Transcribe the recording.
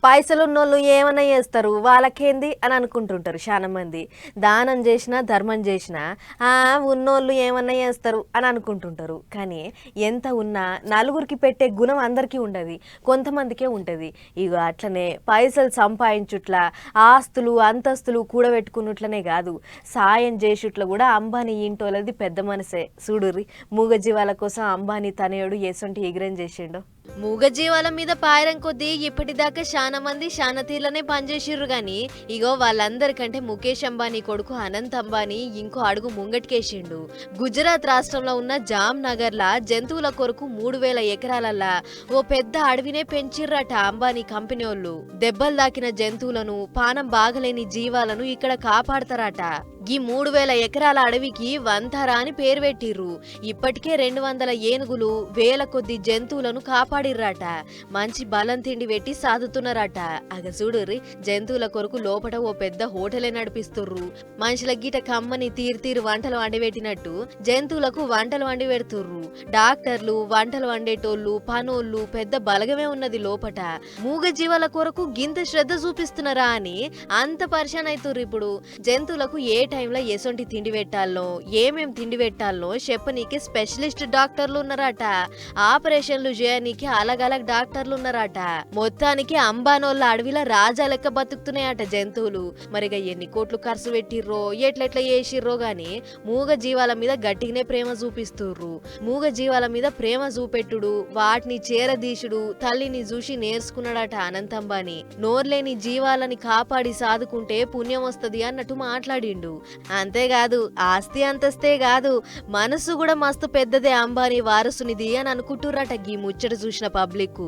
పైసలున్నోళ్ళు ఏమన్నా చేస్తారు వాళ్ళకేంది అని అనుకుంటుంటారు చాలా మంది. దానం చేసినా ధర్మం చేసినా ఉన్నోళ్ళు ఏమన్నా చేస్తారు అని అనుకుంటుంటారు. కానీ ఎంత ఉన్నా నలుగురికి పెట్టే గుణం అందరికీ ఉండదు, కొంతమందికే ఉంటుంది. ఇక అట్లనే పైసలు సంపాదించుట్ల ఆస్తులు అంతస్తులు కూడబెట్టుకున్నట్లనే కాదు, సాయం చేసుట్ల కూడా అంబానీ ఇంటోళ్ళది పెద్ద మనసే. చూడుర్రి మూగజీవాల కోసం అంబానీ తనయుడు ఎసొంటి ఎగిరం చేసిండో. మూగజీవాల మీద పాయరం కొద్దీ ఇప్పటిదాకా చాలా మంది శానా తీర్లనే పనిచేసిర్రు గాని ఇగో వాళ్ళందరికంటే ముఖేష్ అంబానీ కొడుకు అనంత్ అంబానీ ఇంకో అడుగు ముంగటికేసిండు. గుజరాత్ రాష్ట్రంలో ఉన్న జామ్ నగర్ లా జంతువుల కొరకు 3000 ఎకరాలల్లా ఓ పెద్ద అడవినే పెంచిర్రట అంబానీ కంపెనీ వాళ్ళు. దెబ్బలు దాకిన జంతువులను, పానం బాగలేని జీవాలను ఇక్కడ కాపాడతారట. ఈ 3000 ఎకరాల అడవికి వంతరా అని పేరు పెట్టిర్రు. ఇప్పటికే 200 ఏనుగులు, వేల కొద్ది జంతువులను కాపాడిర్రట. మంచి బలం తిండి పెట్టి సాదుతున్నారట. అగ చూడుర్రి జంతువుల కొరకు లోపట ఓ పెద్ద హోటలే నడిపిస్తుర్రు. మనుషుల గీట కమ్మని తీరు వంటలు వండిపెట్టినట్టు జంతువులకు వంటలు వండి పెడుతుర్రు. డాక్టర్లు, వంటలు వండేటోళ్ళు, పనోళ్ళు పెద్ద బలగమే ఉన్నది లోపట. మూగ జీవాల కొరకు గింత శ్రద్ధ చూపిస్తున్నారా అని అంత పరిశాన్ అవుతుర్రు. ఇప్పుడు జంతువులకు ఏ టైంలో ఎసొంటి తిండి పెట్టాలనో, ఏమేం తిండి పెట్టాలనో చెప్పనీకి స్పెషలిస్ట్ డాక్టర్లు ఉన్నారట. ఆపరేషన్లు చేయనీకి అలగలగ్ డాక్టర్లు ఉన్నారట. మొత్తానికి అంబానోళ్ళ అడవిలో రాజా లెక్క బతుకుతున్నాయట జంతువులు. మరిగా ఎన్ని కోట్లు ఖర్చు పెట్టిర్రో, ఎట్లెట్లా చేసిర్రో గాని మూగ జీవాల మీద గట్టిగానే ప్రేమ చూపిస్తుర్రు. మూగ జీవాల మీద ప్రేమ చూపెట్టుడు, వాటిని చేరదీసుడు తల్లిని చూసి నేర్చుకున్నాడట అనంత్ అంబానీ. నోర్లేని జీవాలని కాపాడి సాదుకుంటే పుణ్యం వస్తది అన్నట్టు మాట్లాడిండు. అంతేకాదు ఆస్తి అంతస్తే కాదు, మనసు కూడా మస్తు పెద్దదే అంబానీ వారసునిది అని అనుకుంటుర్రట గీ ముచ్చట చూసిన పబ్లిక్.